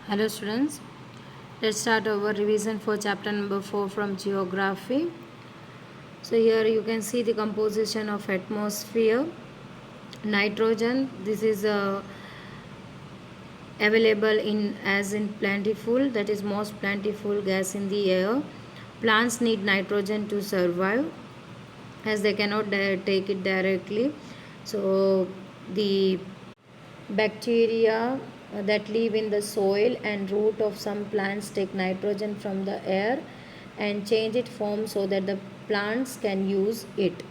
Hello students, let's start our revision for chapter number 4 from geography. So here you can see the composition of atmosphere. Nitrogen, this is available in as in plentiful, that is most plentiful gas in the air. Plants need nitrogen to survive as they cannot take it directly. So the bacteria that live in the soil and root of some plants take nitrogen from the air and change its form so that the plants can use it.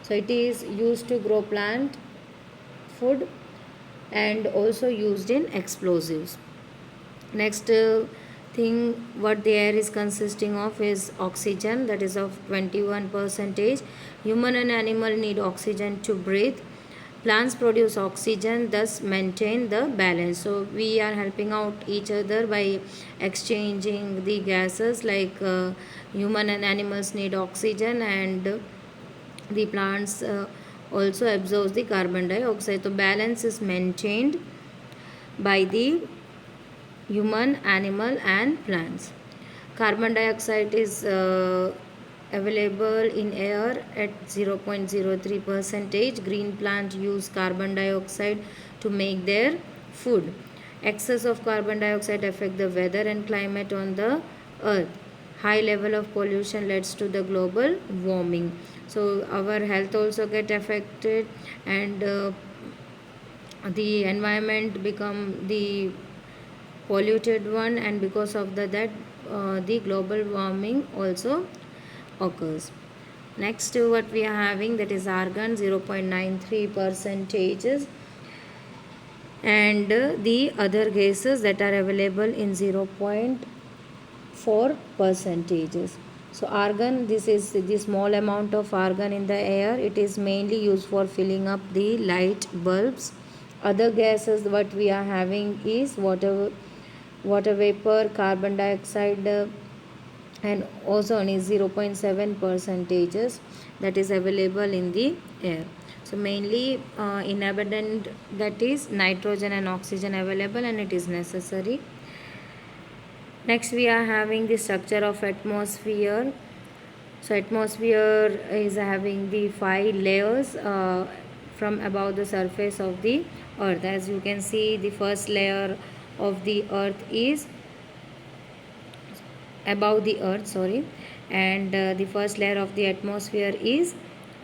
So it is used to grow plant food and also used in explosives. Next thing what the air is consisting of is oxygen, that is of 21 percentage. Human and animal need oxygen to breathe. Plants produce oxygen, thus maintain the balance. So we are helping out each other by exchanging the gases, like human and animals need oxygen and the plants also absorb the carbon dioxide. So balance is maintained by the human, animal and plants. Carbon dioxide is available in air at 0.03 percentage. Green plant use carbon dioxide to make their food. Excess of carbon dioxide affect the weather and climate on the earth. High level of pollution leads to the global warming. So our health also get affected, and the environment become the polluted one, and because of that the global warming also occurs. Next what we are having, that is argon, 0.93 percentages, and the other gases that are available in 0.4 percentages. So argon, this is the small amount of argon in the air. It is mainly used for filling up the light bulbs. Other gases what we are having is water vapor, carbon dioxide, and ozone is 0.7 percentages that is available in the air. So mainly in abundant, that is nitrogen and oxygen available, and it is necessary. Next we are having the structure of atmosphere. So atmosphere is having the 5 layers from above the surface of the earth. As you can see, the first layer of the earth is above the earth, sorry, and the first layer of the atmosphere is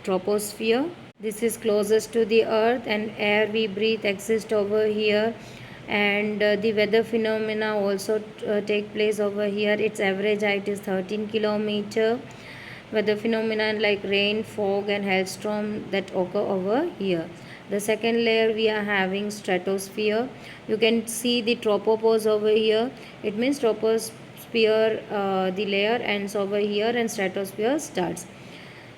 troposphere. This is closest to the earth, and air we breathe exists over here, and the weather phenomena also take place over here. Its average height is 13 kilometer. Weather phenomena like rain, fog and hailstorm that occur over here. The second layer we are having stratosphere. You can see the tropopause over here. It means troposphere, the layer ends over here and stratosphere starts.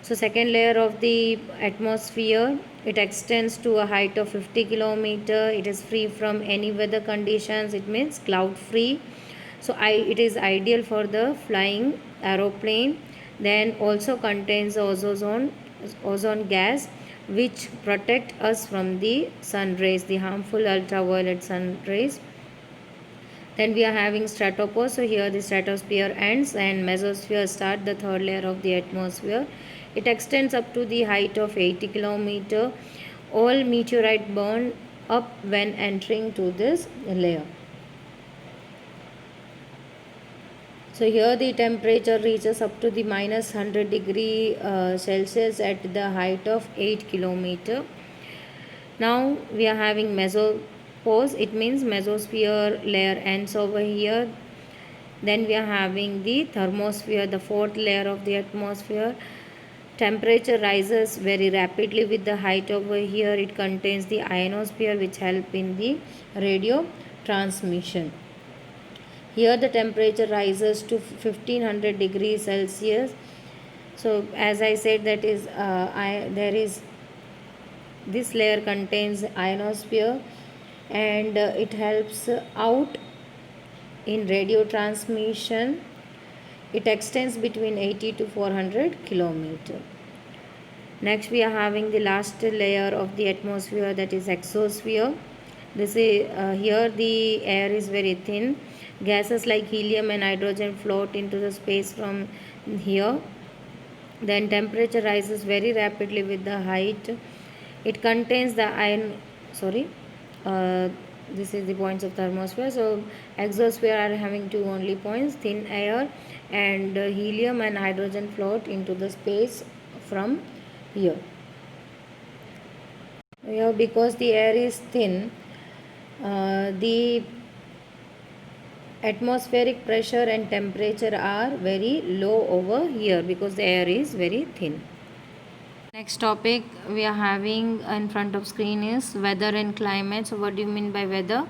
So second layer of the atmosphere, it extends to a height of 50 kilometer. It is free from any weather conditions. It means cloud free. So it is ideal for the flying aeroplane. Then also contains ozone gas, which protect us from the sun rays, the harmful ultraviolet sun rays. Then we are having stratopause. So here the stratosphere ends and mesosphere start, the third layer of the atmosphere. It extends up to the height of 80 kilometer. All meteorite burn up when entering to this layer. So here the temperature reaches up to the minus 100 degree Celsius at the height of 8 kilometer. Now we are having mesopause. It means mesosphere layer ends over here. Then we are having the thermosphere, the fourth layer of the atmosphere. Temperature rises very rapidly with the height over here. It contains the ionosphere, which help in the radio transmission. Here the temperature rises to 1500 degrees Celsius. So as I said, that is there is this layer contains ionosphere, and it helps out in radio transmission. It extends between 80 to 400 kilometer. Next we are having the last layer of the atmosphere, that is exosphere. This is here the air is very thin, Gases like helium and hydrogen float into the space from here. Then temperature rises very rapidly with the height. It contains the iron, sorry, uh, this is the points of thermosphere. So exosphere are having two only points, thin air and helium and hydrogen float into the space from here. Here, because the air is thin, the atmospheric pressure and temperature are very low over here because the air is very thin. Next topic we are having in front of screen is weather and climate. So what do you mean by weather?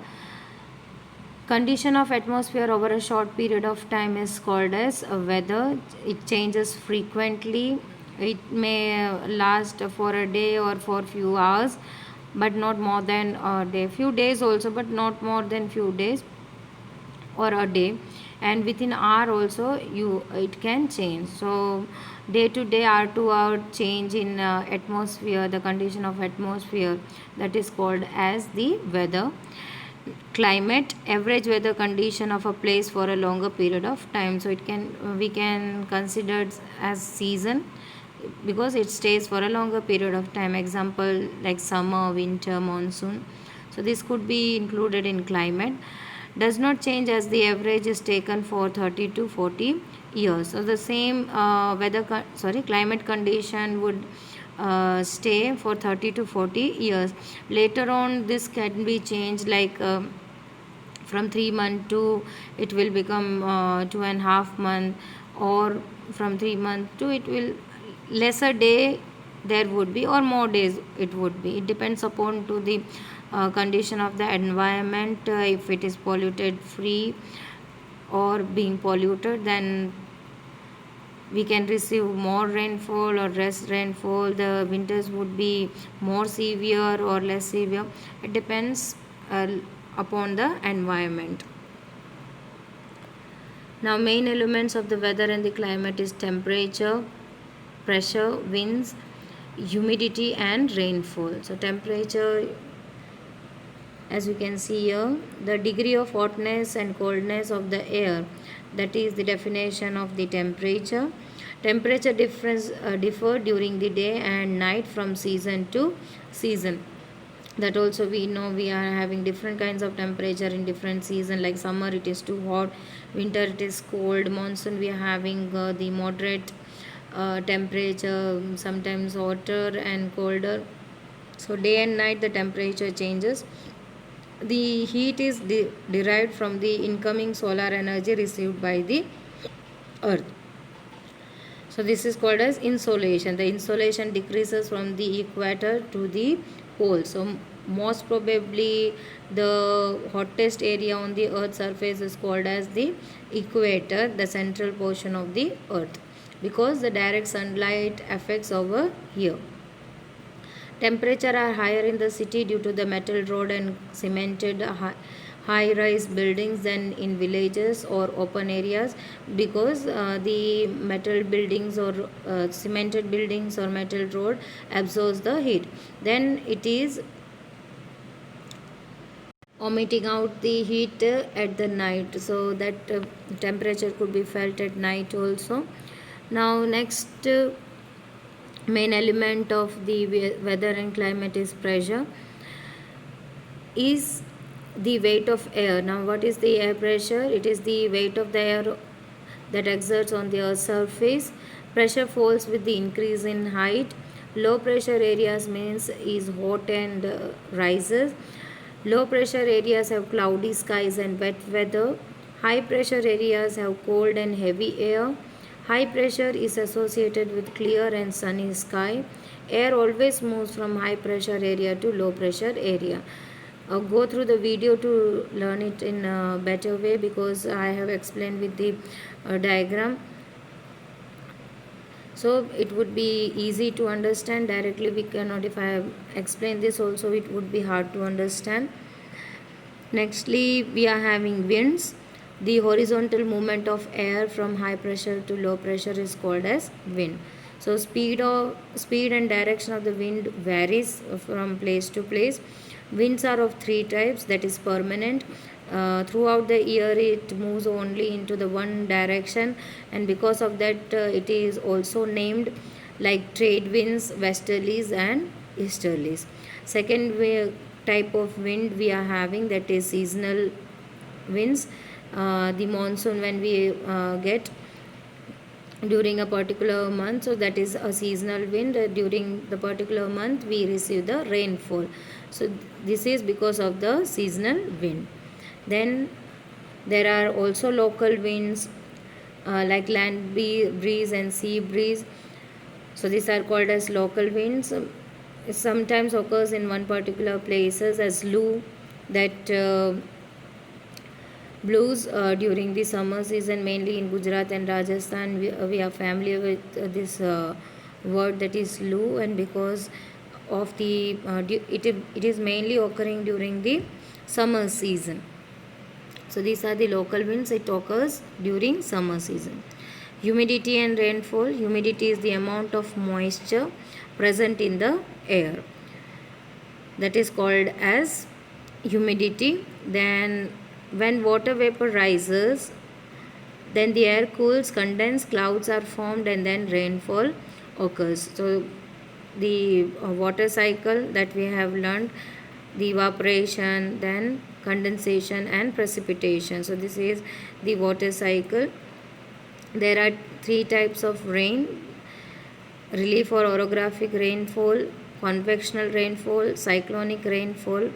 Condition of atmosphere over a short period of time is called as weather. It changes frequently. It may last for a day or for few hours, but not more than a day. Few days also, but not more than few days or a day. And within hour also it can change. So day to day, hour to hour change in atmosphere, the condition of atmosphere, that is called as the weather. Climate, average weather condition of a place for a longer period of time. So it can, we can consider it as season because it stays for a longer period of time. Example like summer, winter, monsoon. So this could be included in climate. Does not change as the average is taken for 30 to 40 years. So the same climate condition would stay for 30 to 40 years. Later on this can be changed, like from 3 months to it will become 2.5 months, or from 3 months to it will lesser day there would be, or more days it would be. It depends upon to the condition of the environment. If it is polluted free or being polluted, then we can receive more rainfall or less rainfall. The winters would be more severe or less severe. It depends upon the environment. Now main elements of the weather and the climate is temperature, pressure, winds, humidity and rainfall. So temperature, as you can see here, the degree of hotness and coldness of the air, that is the definition of the temperature. Temperature differ during the day and night from season to season. That also we know, we are having different kinds of temperature in different season. Like summer it is too hot, winter it is cold, monsoon we are having the moderate temperature, sometimes hotter and colder. So day and night the temperature changes. The heat is derived from the incoming solar energy received by the earth. So this is called as insolation. The insolation decreases from the equator to the pole. So most probably the hottest area on the earth's surface is called as the equator, the central portion of the earth, because the direct sunlight affects over here. Temperature are higher in the city due to the metal road and cemented high-rise buildings than in villages or open areas, because the metal buildings or cemented buildings or metal road absorbs the heat. Then it is omitting out the heat at the night, so that temperature could be felt at night also. Now next main element of the weather and climate is pressure, is the weight of air. Now what is the air pressure? It is the weight of the air that exerts on the earth's surface. Pressure falls with the increase in height. Low pressure areas means is hot and rises. Low pressure areas have cloudy skies and wet weather. High pressure areas have cold and heavy air. High pressure is associated with clear and sunny sky. Air always moves from high pressure area to low pressure area. Go through the video to learn it in a better way, because I have explained with the diagram. So it would be easy to understand. Directly we cannot, if I explain this also it would be hard to understand. Nextly we are having winds. The horizontal movement of air from high pressure to low pressure is called as wind. So speed and direction of the wind varies from place to place. Winds are of three types, that is permanent. Throughout the year it moves only into the one direction, and because of that it is also named like trade winds, westerlies and easterlies. Second type of wind we are having, that is seasonal winds. The monsoon when we get during a particular month, so that is a seasonal wind. During the particular month we receive the rainfall, so this is because of the seasonal wind. Then there are also local winds, like land breeze and sea breeze, so these are called as local winds. It sometimes occurs in one particular places as Loo, that blues during the summer season, mainly in Gujarat and Rajasthan. We are familiar with this word, that is Loo, and because of the it is mainly occurring during the summer season. So these are the local winds. It occurs during summer season. Humidity and rainfall. Humidity is the amount of moisture present in the air, that is called as humidity. Then when water vapor rises, then the air cools, condensed clouds are formed, and then rainfall occurs. So the water cycle that we have learned, the evaporation, then condensation and precipitation. So this is the water cycle. There are three types of rain: relief or orographic rainfall, convectional rainfall, cyclonic rainfall.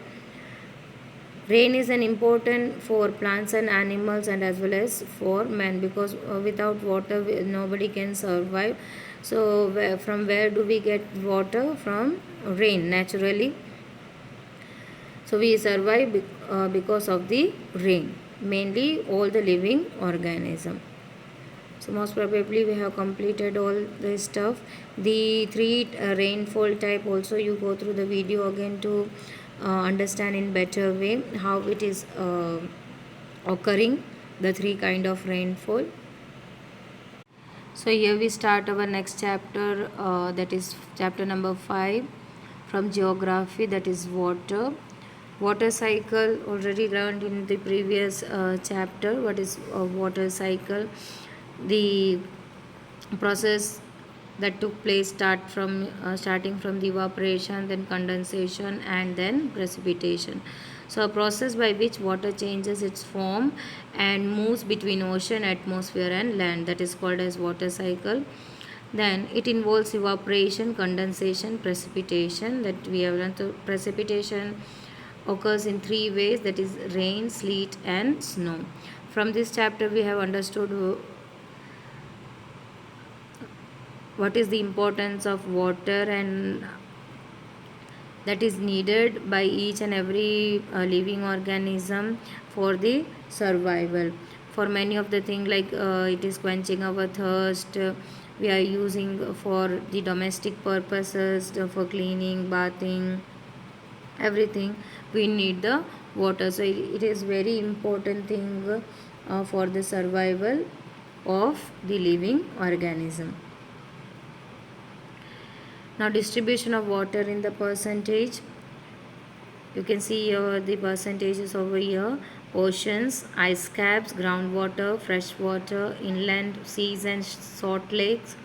Rain is an important for plants and animals, and as well as for man, because without water nobody can survive. So from where do we get water? From rain, naturally. So we survive because of the rain, mainly all the living organism. So most probably we have completed all this stuff. The three rainfall type also you go through the video again to understand in better way how it is occurring, the three kind of rainfall. So here we start our next chapter, that is chapter number 5 from geography, that is water. Water cycle already learned in the previous chapter. What is a water cycle? The process that took place starting from the evaporation, then condensation, and then precipitation. So a process by which water changes its form and moves between ocean, atmosphere and land, that is called as water cycle. Then it involves evaporation, condensation, precipitation, that we have learned. So precipitation occurs in three ways, that is rain, sleet and snow. From this chapter we have understood what is the importance of water, and that is needed by each and every living organism for the survival. For many of the things, like it is quenching our thirst, we are using for the domestic purposes, for cleaning, bathing, everything we need the water. So it is very important thing for the survival of the living organism. Now distribution of water in the percentage, you can see here the percentages over here: oceans, ice caps, groundwater, fresh water, inland seas and salt lakes,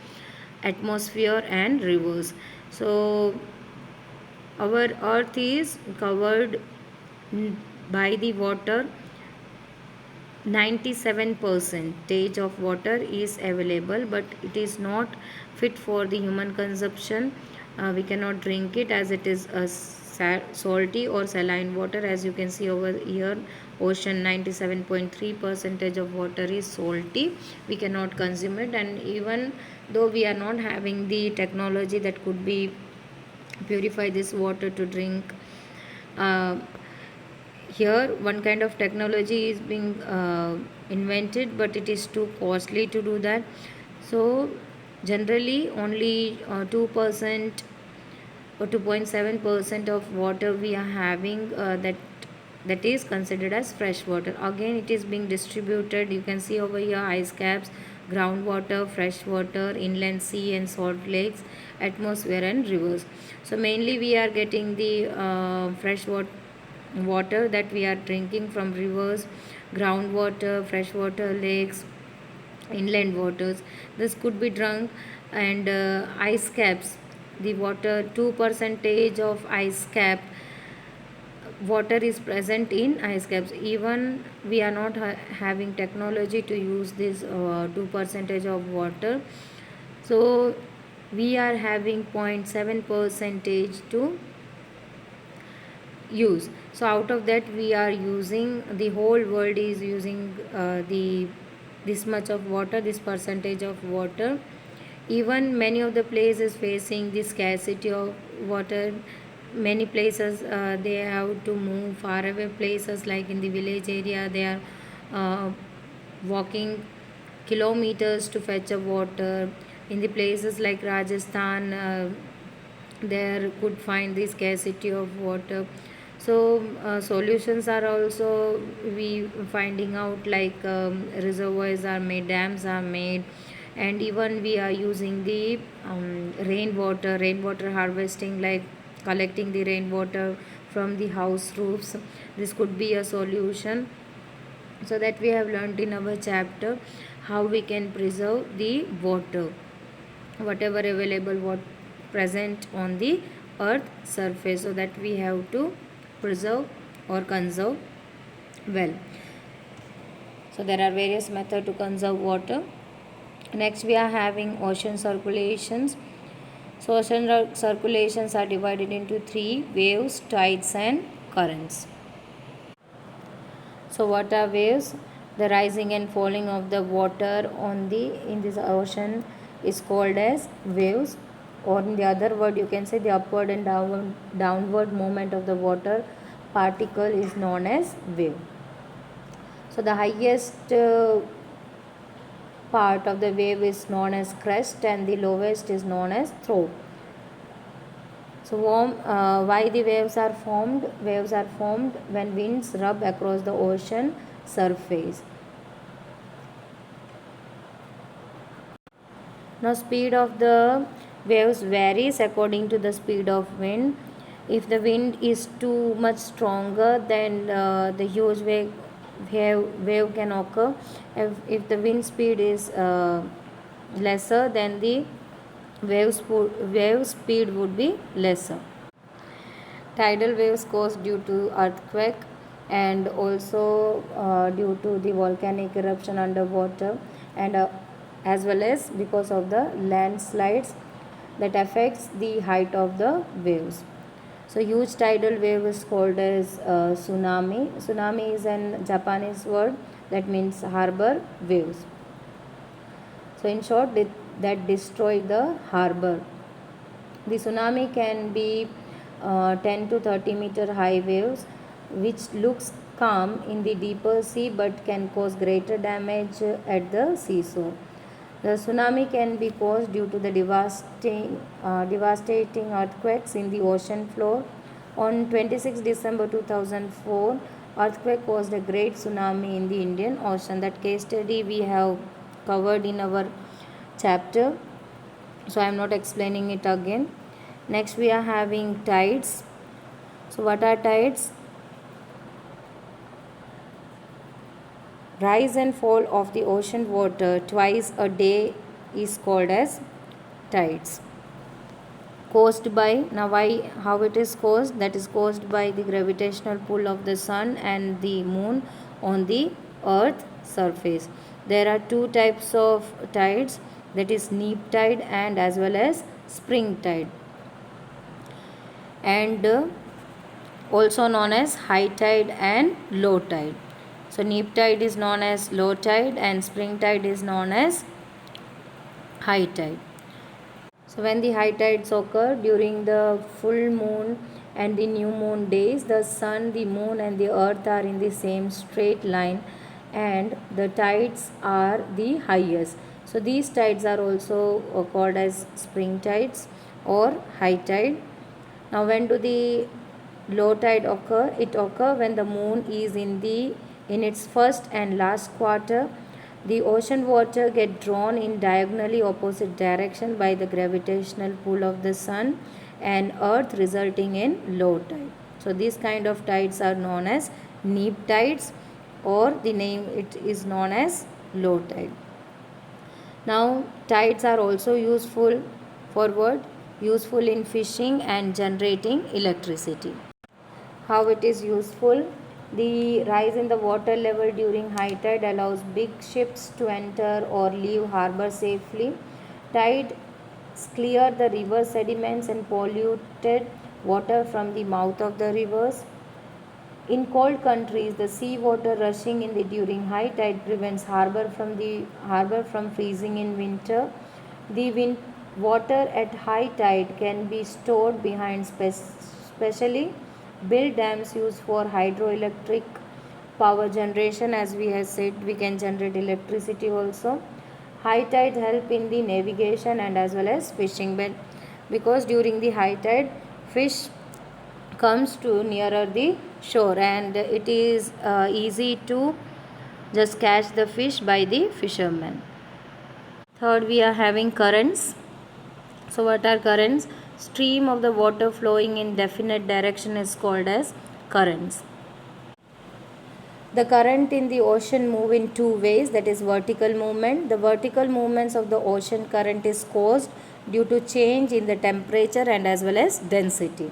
atmosphere and rivers. So our earth is covered by the water. 97% of water is available, but it is not fit for the human consumption. We cannot drink it, as it is a salty or saline water. As you can see over here, ocean, 97.3% of water is salty. We cannot consume it, and even though we are not having the technology that could be purify this water to drink, uh, here one kind of technology is being invented, but it is too costly to do that. So generally only 2% or 2.7% of water we are having, that is considered as fresh water. Again it is being distributed. You can see over here ice caps, groundwater, fresh water, inland sea and salt lakes, atmosphere and rivers. So mainly we are getting the fresh water that we are drinking from rivers, groundwater, freshwater lakes, inland waters. This could be drunk. And ice caps, the water, 2 percentage of ice cap water is present in ice caps. Even we are not having technology to use this 2 percentage of water, so we are having 0.7 percentage to use. So out of that we are using, the whole world is using the this much of water, this percentage of water. Even many of the places facing the scarcity of water. Many places they have to move far away places, like in the village area they are uh, walking kilometers to fetch a water. In the places like Rajasthan, there could find the scarcity of water. So solutions are also we finding out, like reservoirs are made, dams are made, and even we are using the rainwater harvesting, like collecting the rainwater from the house roofs. This could be a solution. So that we have learned in our chapter how we can preserve the water, whatever available, what present on the earth surface, so that we have to preserve or conserve well. So there are various methods to conserve water. Next we are having ocean circulations. So ocean circulations are divided into three: waves, tides and currents. So what are waves? The rising and falling of the water on the in this ocean is called as waves, or in the other word you can say the upward and downward movement of the water particle is known as wave. So the highest part of the wave is known as crest and the lowest is known as throat. So why the waves are formed? Waves are formed when winds rub across the ocean surface. Now speed of the waves varies according to the speed of wind. If the wind is too much stronger, then the huge wave can occur. If the wind speed is lesser, then the wave speed would be lesser. Tidal waves caused due to earthquake, and also due to the volcanic eruption underwater, and as well as because of the landslides that affects the height of the waves. So huge tidal wave is called as tsunami. Tsunami is an Japanese word that means harbor waves. So in short, that destroy the harbor. The tsunami can be 10 to 30 meter high waves, which looks calm in the deeper sea but can cause greater damage at the seashore. The tsunami can be caused due to the devastating earthquakes in the ocean floor. On 26 December 2004, earthquake caused a great tsunami in the Indian Ocean. That case study we have covered in our chapter, so I am not explaining it again. Next we are having tides. So what are tides? Rise and fall of the ocean water twice a day is called as tides. Caused by, now why, how it is caused? That is caused by the gravitational pull of the sun and the moon on the earth surface. There are two types of tides, that is neap tide and as well as spring tide, and also known as high tide and low tide. So neap tide is known as low tide and spring tide is known as high tide. So when the high tides occur during the full moon and the new moon days, the sun, the moon and the earth are in the same straight line and the tides are the highest. So these tides are also called as spring tides or high tide. Now when do the low tide occur? It occurs when the moon is in its first and last quarter, The ocean water get drawn in diagonally opposite direction by the gravitational pull of the sun and earth, resulting in low tide. So these kind of tides are known as neap tides, or the name it is known as low tide. Now tides are also useful in fishing and generating electricity. How it is useful? The rise in the water level during high tide allows big ships to enter or leave harbor safely. Tides clear the river sediments and polluted water from the mouth of the rivers. In cold countries, the sea water rushing in during high tide prevents harbor from freezing in winter. The water at high tide can be stored behind specially built dams used for hydroelectric power generation. As we have said, we can generate electricity also. High tide help in the navigation and as well as fishing, but because during the high tide fish comes to nearer the shore and it is easy to just catch the fish by the fishermen. Third, we are having currents. So what are currents? Stream of the water flowing in definite direction is called as currents. The current in the ocean move in two ways, that is vertical movement. The vertical movements of the ocean current is caused due to change in the temperature and as well as density.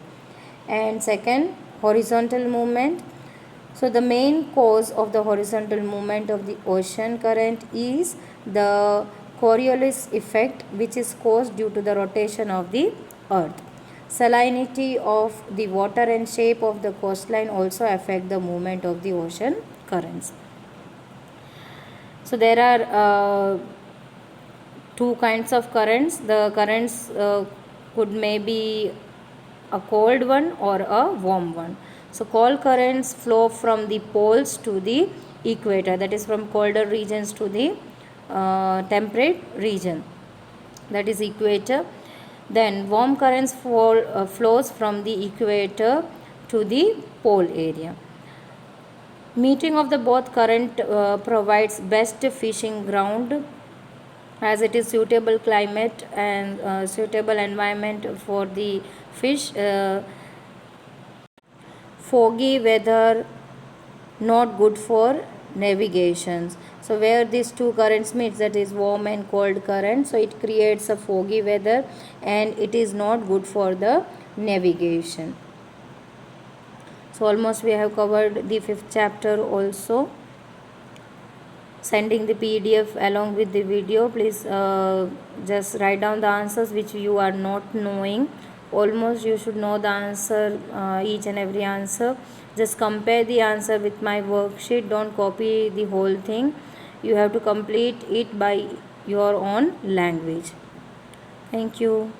And second, horizontal movement. So the main cause of the horizontal movement of the ocean current is the Coriolis effect, which is caused due to the rotation of the earth. Salinity of the water and shape of the coastline also affect the movement of the ocean currents. So there are two kinds of currents. The currents could maybe a cold one or a warm one. So cold currents flow from the poles to the equator, that is from colder regions to the temperate region, that is equator. Then warm currents flows from the equator to the pole area. Meeting of the both current provides best fishing ground, as it is suitable climate and suitable environment for the fish. Foggy weather not good for navigations. So where these two currents meet, that is warm and cold current, so it creates a foggy weather and it is not good for the navigation. So almost we have covered the 5th chapter also. Sending the PDF along with the video. Please just write down the answers which you are not knowing. Almost you should know the answer, each and every answer. Just compare the answer with my worksheet. Don't copy the whole thing. You have to complete it by your own language. Thank you.